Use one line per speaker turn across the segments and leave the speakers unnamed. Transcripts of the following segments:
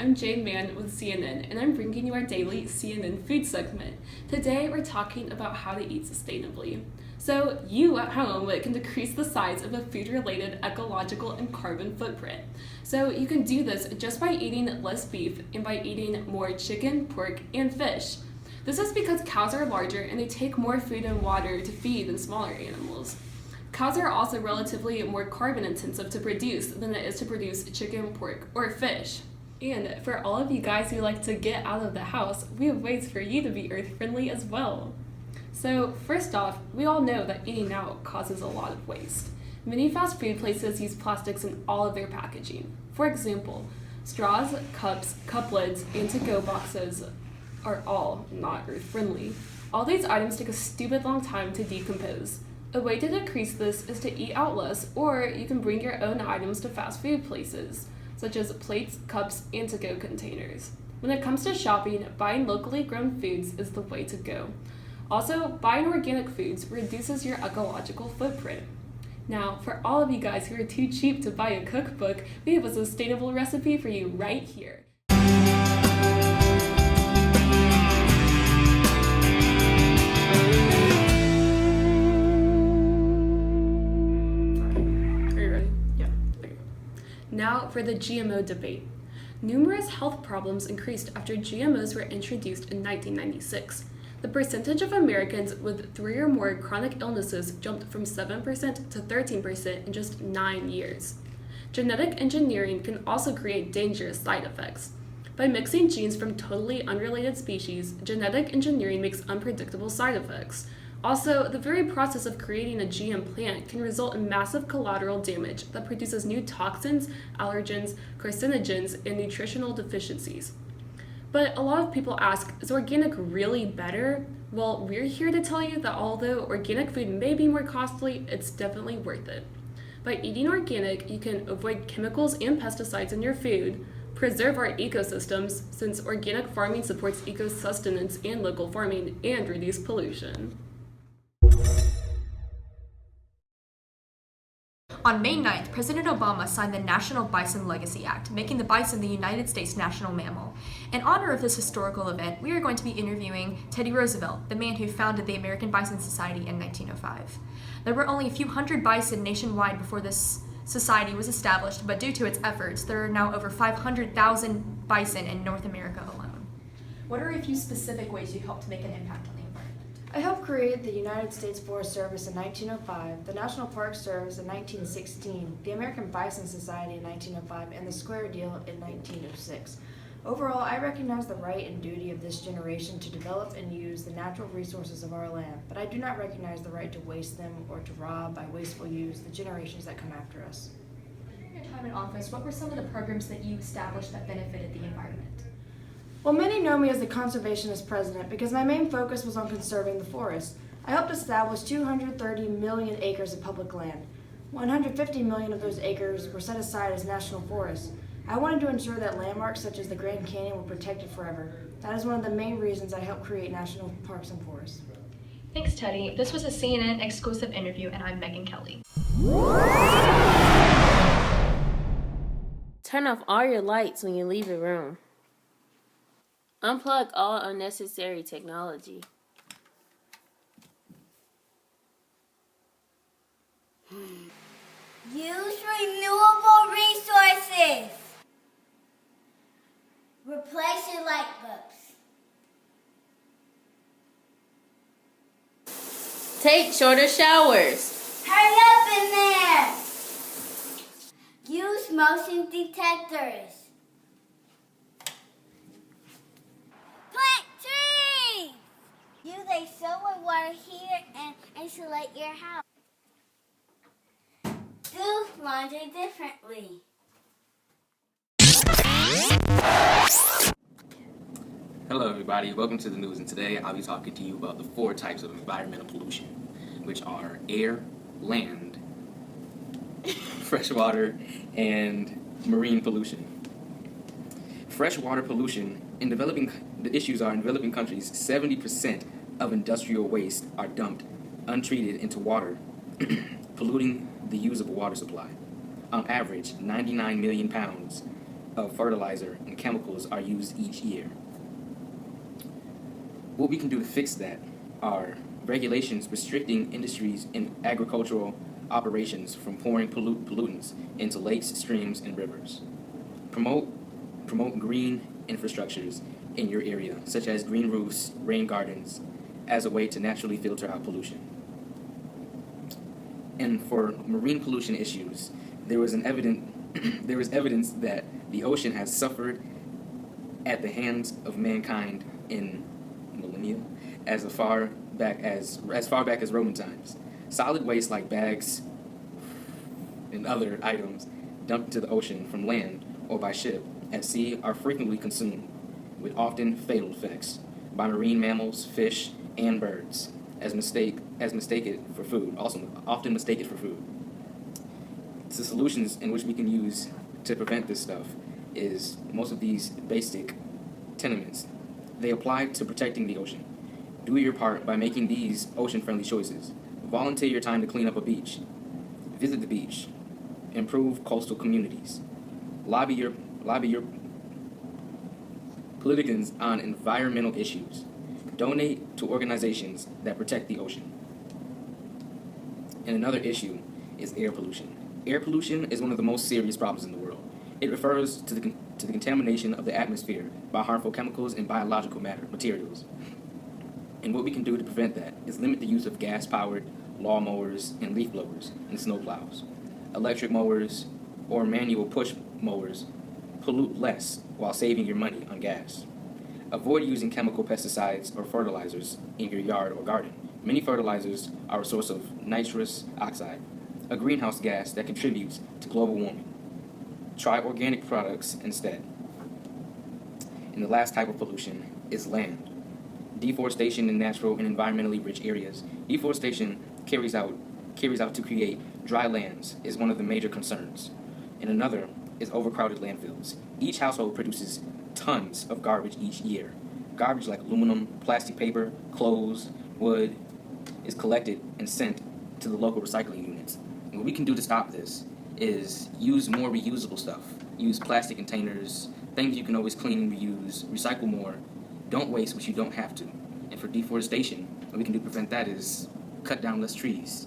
I'm Jane Mann with CNN, and I'm bringing you our daily CNN food segment. Today, we're talking about how to eat sustainably. So, you at home can decrease the size of a food-related ecological and carbon footprint. So, you can do this just by eating less beef and by eating more chicken, pork, and fish. This is because cows are larger and they take more food and water to feed than smaller animals. Cows are also relatively more carbon intensive to produce than it is to produce chicken, pork, or fish. And for all of you guys who like to get out of the house, we have ways for you to be earth-friendly as well. So first off, we all know that eating out causes a lot of waste. Many fast food places use plastics in all of their packaging. For example, straws, cups, cup lids, and to-go boxes are all not earth-friendly. All these items take a stupid long time to decompose. A way to decrease this is to eat out less, or you can bring your own items to fast food places, such as plates, cups, and to-go containers. When it comes to shopping, buying locally grown foods is the way to go. Also, buying organic foods reduces your ecological footprint. Now, for all of you guys who are too cheap to buy a cookbook, we have a sustainable recipe for you right here. Now for the GMO debate. Numerous health problems increased after GMOs were introduced in 1996. The percentage of Americans with 3 or more chronic illnesses jumped from 7% to 13% in just 9 years. Genetic engineering can also create dangerous side effects. By mixing genes from totally unrelated species, genetic engineering makes unpredictable side effects. Also, the very process of creating a GM plant can result in massive collateral damage that produces new toxins, allergens, carcinogens, and nutritional deficiencies. But a lot of people ask, is organic really better? Well, we're here to tell you that although organic food may be more costly, it's definitely worth it. By eating organic, you can avoid chemicals and pesticides in your food, preserve our ecosystems, since organic farming supports eco-sustenance and local farming, and reduce pollution.
On May 9th, President Obama signed the National Bison Legacy Act, making the bison the United States national mammal. In honor of this historical event, we are going to be interviewing Teddy Roosevelt, the man who founded the American Bison Society in 1905. There were only a few hundred bison nationwide before this society was established, but due to its efforts, there are now over 500,000 bison in North America alone. What are a few specific ways you helped make an impact on the environment?
I helped create the United States Forest Service in 1905, the National Park Service in 1916, the American Bison Society in 1905, and the Square Deal in 1906. Overall, I recognize the right and duty of this generation to develop and use the natural resources of our land, but I do not recognize the right to waste them or to rob by wasteful use the generations that come after us.
During your time in office, what were some of the programs that you established that benefited the environment?
Well, many know me as the conservationist president because my main focus was on conserving the forest. I helped establish 230 million acres of public land. 150 million of those acres were set aside as national forests. I wanted to ensure that landmarks such as the Grand Canyon were protected forever. That is one of the main reasons I helped create national parks and forests.
Thanks, Teddy. This was a CNN exclusive interview, and I'm Megan Kelly.
Turn off all your lights when you leave the room. Unplug all unnecessary technology.
Use renewable resources. Replace your light bulbs.
Take shorter showers.
Hurry up in there. Use motion detectors. Plant trees. Use a solar water heater and insulate your house. Do laundry differently.
Hello everybody, welcome to the news, and today I'll be talking to you about the 4 types of environmental pollution, which are air, land, freshwater, and marine pollution. Freshwater pollution, the issues are in developing countries, 70% of industrial waste are dumped untreated into water, polluting the usable water supply. On average, 99 million pounds of fertilizer and chemicals are used each year. What we can do to fix that are regulations restricting industries in agricultural operations from pouring pollutants into lakes, streams, and rivers. Promote green infrastructures in your area, such as green roofs, rain gardens, as a way to naturally filter out pollution. And for marine pollution issues, there was evidence that the ocean has suffered at the hands of mankind in millennia, as far back as Roman times. Solid waste like bags and other items dumped into the ocean from land or by ship at sea are frequently consumed, with often fatal effects, by marine mammals, fish, and birds, often mistaken for food. The solutions in which we can use to prevent this stuff is most of these basic tenements. They apply to protecting the ocean. Do your part by making these ocean-friendly choices. Volunteer your time to clean up a beach. Visit the beach. Improve coastal communities. Lobby your politicans on environmental issues. Donate to organizations that protect the ocean. And another issue is air pollution. Air pollution is one of the most serious problems in the world. It refers to the contamination of the atmosphere by harmful chemicals and biological materials. And what we can do to prevent that is limit the use of gas-powered lawnmowers and leaf blowers and snowplows. Electric mowers or manual push mowers pollute less while saving your money on gas. Avoid using chemical pesticides or fertilizers in your yard or garden. Many fertilizers are a source of nitrous oxide, a greenhouse gas that contributes to global warming. Try organic products instead. And the last type of pollution is land. Deforestation in natural and environmentally rich areas. Deforestation carries out to create dry lands is one of the major concerns. And another is overcrowded landfills. Each household produces tons of garbage each year. Garbage like aluminum, plastic paper, clothes, wood is collected and sent to the local recycling units. And what we can do to stop this is use more reusable stuff. Use plastic containers, things you can always clean and reuse, recycle more. Don't waste what you don't have to. And for deforestation, what we can do to prevent that is cut down less trees.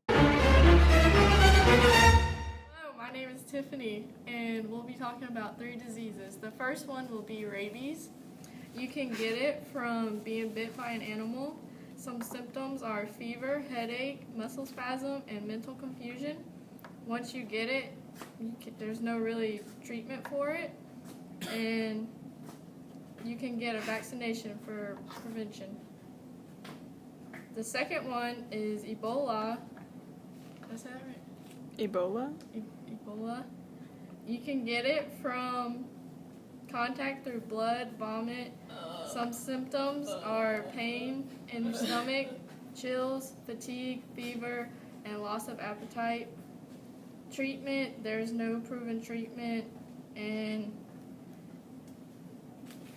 Hello, my name is Tiffany, and we'll be talking about 3 diseases. The first one will be rabies. You can get it from being bit by an animal. Some symptoms are fever, headache, muscle spasm, and mental confusion. Once you get it, there's no really treatment for it, and you can get a vaccination for prevention. The second one is Ebola. Did I say that right?
Ebola?
Ebola. You can get it from contact through blood, vomit. Some symptoms are pain in the stomach, chills, fatigue, fever, and loss of appetite. Treatment, there's no proven treatment, and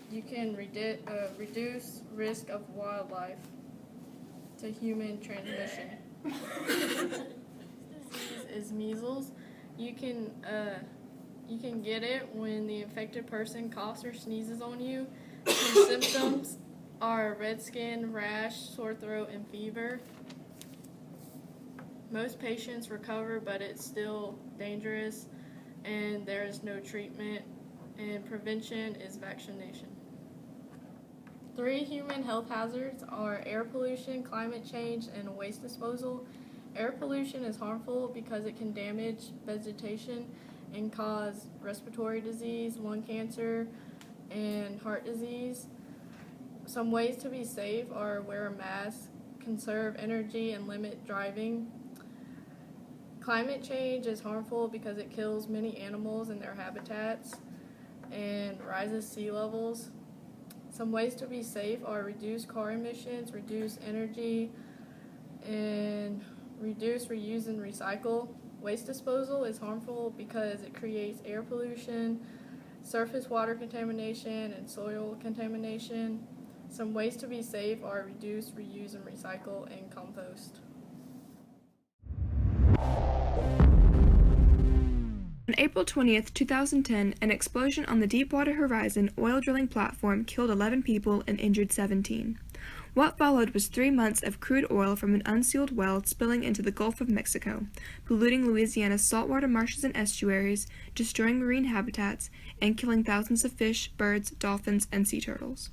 you can reduce risk of wildlife to human transmission. This disease is measles. You can get it when the infected person coughs or sneezes on you. Some symptoms are red skin, rash, sore throat, and fever. Most patients recover, but it's still dangerous, and there is no treatment, and prevention is vaccination. 3 human health hazards are air pollution, climate change, and waste disposal. Air pollution is harmful because it can damage vegetation and cause respiratory disease, lung cancer, and heart disease. Some ways to be safe are wear a mask, conserve energy, and limit driving. Climate change is harmful because it kills many animals and their habitats and rises sea levels. Some ways to be safe are reduce car emissions, reduce energy, and reduce, reuse, and recycle. Waste disposal is harmful because it creates air pollution, surface water contamination, and soil contamination. Some ways to be safe are reduce, reuse, and recycle, and compost.
April 20th, 2010, an explosion on the Deepwater Horizon oil drilling platform killed 11 people and injured 17. What followed was 3 months of crude oil from an unsealed well spilling into the Gulf of Mexico, polluting Louisiana's saltwater marshes and estuaries, destroying marine habitats, and killing thousands of fish, birds, dolphins, and sea turtles.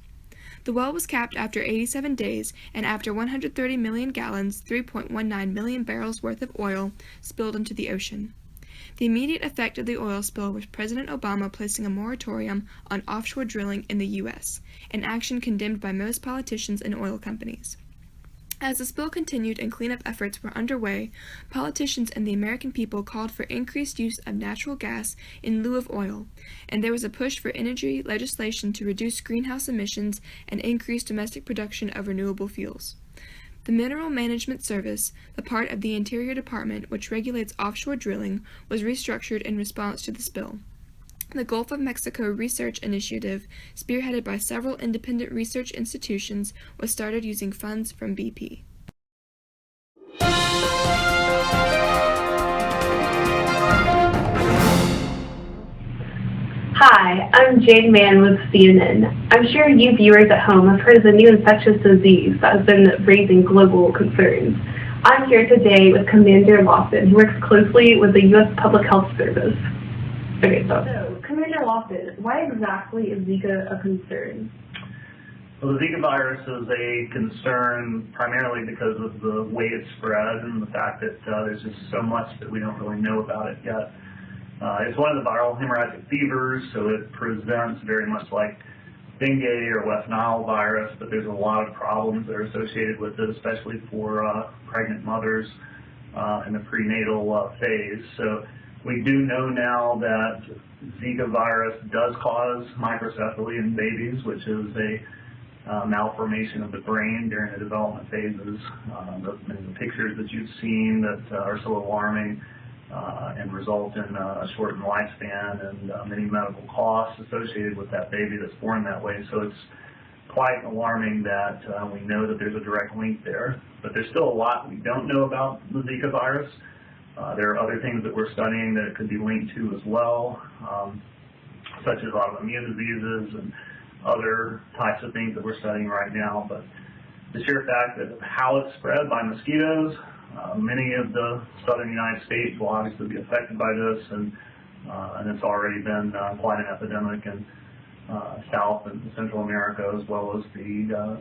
The well was capped after 87 days, and after 130 million gallons, 3.19 million barrels worth of oil, spilled into the ocean. The immediate effect of the oil spill was President Obama placing a moratorium on offshore drilling in the U.S., an action condemned by most politicians and oil companies. As the spill continued and cleanup efforts were underway, politicians and the American people called for increased use of natural gas in lieu of oil, and there was a push for energy legislation to reduce greenhouse emissions and increase domestic production of renewable fuels. The Mineral Management Service, the part of the Interior Department which regulates offshore drilling, was restructured in response to the spill. The Gulf of Mexico Research Initiative, spearheaded by several independent research institutions, was started using funds from BP.
Hi, I'm Jane Mann with CNN. I'm sure you viewers at home have heard of the new infectious disease that has been raising global concerns. I'm here today with Commander Lawson, who works closely with the U.S. Public Health Service. Okay, so Commander Lawson, why exactly is Zika a concern?
Well, the Zika virus is a concern primarily because of the way it spread and the fact that there's just so much that we don't really know about it yet. It's one of the viral hemorrhagic fevers, so it presents very much like dengue or West Nile virus, but there's a lot of problems that are associated with it, especially for pregnant mothers in the prenatal phase. So we do know now that Zika virus does cause microcephaly in babies, which is a malformation of the brain during the development phases. The pictures that you've seen that are so alarming and result in a shortened lifespan and many medical costs associated with that baby that's born that way. So it's quite alarming that we know that there's a direct link there. But there's still a lot we don't know about the Zika virus. There are other things that we're studying that it could be linked to as well, such as autoimmune diseases and other types of things that we're studying right now. But the sheer fact that how it's spread by mosquitoes, many of the southern United States will obviously be affected by this, and it's already been quite an epidemic in South and Central America, as well as the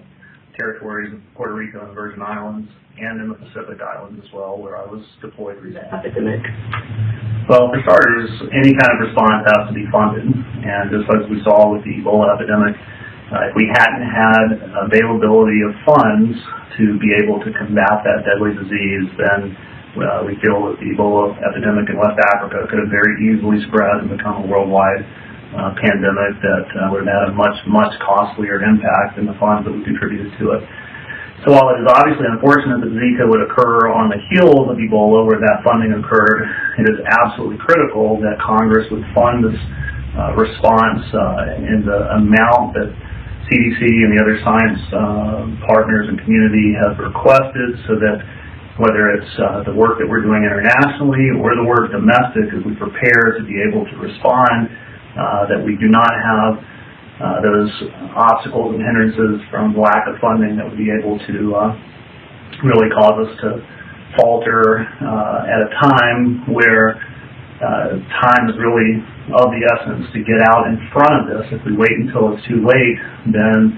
territories of Puerto Rico and the Virgin Islands, and in the Pacific Islands as well, where I was deployed recently.
Epidemic.
Well, for starters, any kind of response has to be funded, and just as we saw with the Ebola epidemic, if we hadn't had availability of funds to be able to combat that deadly disease, then we feel that the Ebola epidemic in West Africa could have very easily spread and become a worldwide pandemic that would have had a much costlier impact than the funds that we contributed to it. So while it is obviously unfortunate that Zika would occur on the heels of Ebola where that funding occurred, it is absolutely critical that Congress would fund this response in the amount that CDC and the other science partners and community have requested, so that whether it's the work that we're doing internationally or the work domestic as we prepare to be able to respond, that we do not have those obstacles and hindrances from lack of funding that would be able to really cause us to falter at a time where time is really of the essence to get out in front of this. If we wait until it's too late, then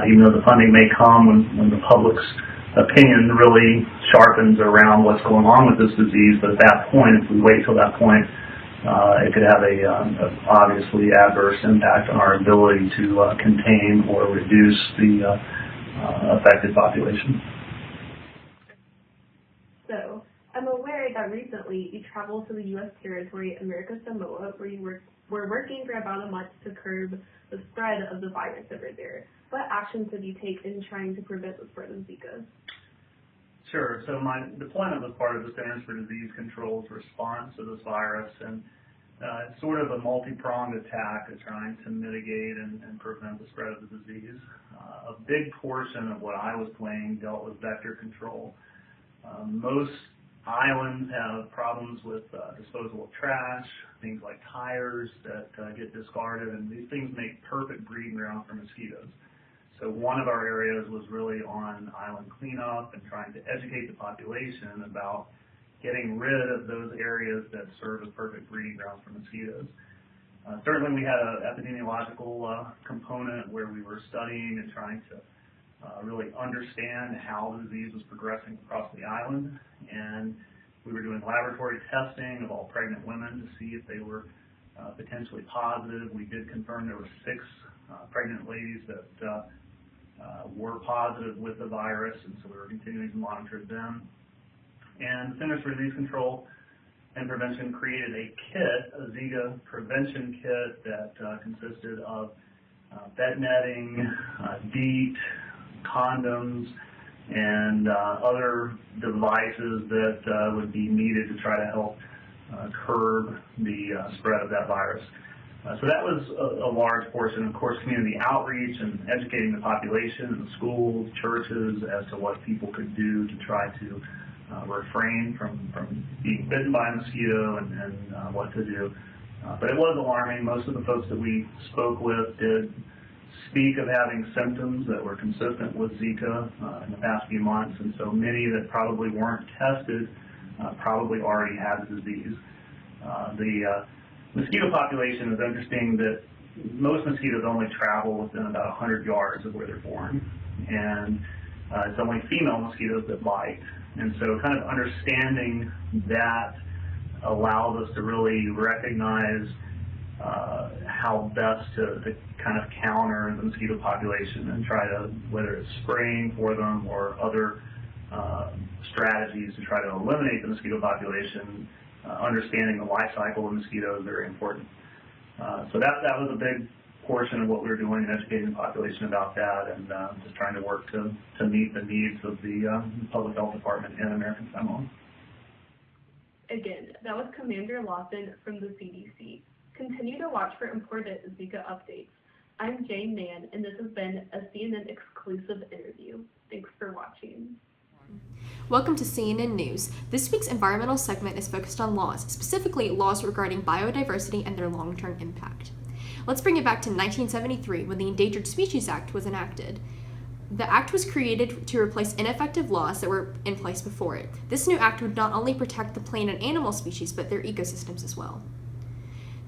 even though the funding may come when the public's opinion really sharpens around what's going on with this disease, but at that point, if we wait till that point, it could have a obviously adverse impact on our ability to contain or reduce the affected population.
So, I'm aware that recently you traveled to the U.S. territory America Samoa, where you were working for about a month to curb the spread of the virus over there. What actions did you take in trying to prevent the spread of Zika?
Sure. So my deployment was part of the Centers for Disease Control's response to this virus, and it's sort of a multi-pronged attack at trying to mitigate and prevent the spread of the disease. A big portion of what I was playing dealt with vector control. Most Islands have problems with disposal of trash, things like tires that get discarded, and these things make perfect breeding ground for mosquitoes. So one of our areas was really on island cleanup and trying to educate the population about getting rid of those areas that serve as perfect breeding grounds for mosquitoes. Certainly we had an epidemiological component where we were studying and trying to really understand how the disease was progressing across the island, and we were doing laboratory testing of all pregnant women to see if they were potentially positive. We did confirm there were 6 pregnant ladies that were positive with the virus, and so we were continuing to monitor them. And the Centers for Disease Control and Prevention created a kit, a Zika prevention kit that consisted of bed netting, DEET, condoms, and other devices that would be needed to try to help curb the spread of that virus. So that was a large portion. Of course, community outreach and educating the population, the schools, churches, as to what people could do to try to refrain from being bitten by a mosquito and what to do. But it was alarming. Most of the folks that we spoke with did speak of having symptoms that were consistent with Zika in the past few months, and so many that probably weren't tested probably already had the disease. The mosquito population is interesting that most mosquitoes only travel within about 100 yards of where they're born, and it's only female mosquitoes that bite. And so kind of understanding that allows us to really recognize how best to kind of counter the mosquito population and try to, whether it's spraying for them or other strategies to try to eliminate the mosquito population. Understanding the life cycle of mosquitoes is very important. So that was a big portion of what we were doing and educating the population about that, and just trying to work to meet the needs of the Public Health Department and American Samoa.
Again, that was Commander Lawson from the CDC. Continue to watch for important Zika updates. I'm Jane Mann, and this has been a CNN exclusive interview. Thanks for watching.
Welcome to CNN News. This week's environmental segment is focused on laws, specifically laws regarding biodiversity and their long-term impact. Let's bring it back to 1973 when the Endangered Species Act was enacted. The act was created to replace ineffective laws that were in place before it. This new act would not only protect the plant and animal species, but their ecosystems as well.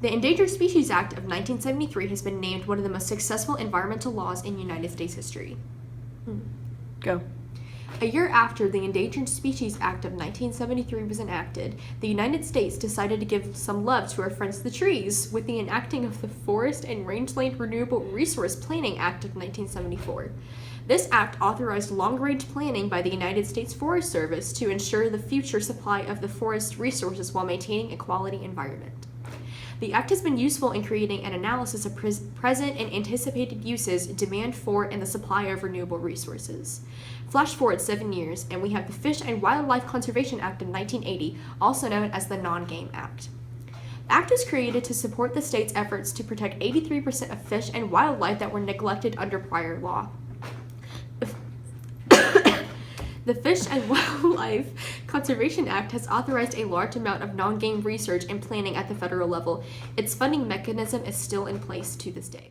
The Endangered Species Act of 1973 has been named one of the most successful environmental laws in United States history.
Go.
A year after the Endangered Species Act of 1973 was enacted, the United States decided to give some love to our friends the trees with the enacting of the Forest and Rangeland Renewable Resource Planning Act of 1974. This act authorized long-range planning by the United States Forest Service to ensure the future supply of the forest resources while maintaining a quality environment. The act has been useful in creating an analysis of present and anticipated uses, demand for, and the supply of renewable resources. Flash forward 7 years, and we have the Fish and Wildlife Conservation Act of 1980, also known as the Non-Game Act. The act was created to support the state's efforts to protect 83% of fish and wildlife that were neglected under prior law. The Fish and Wildlife Conservation Act has authorized a large amount of non-game research and planning at the federal level. Its funding mechanism is still in place to this day.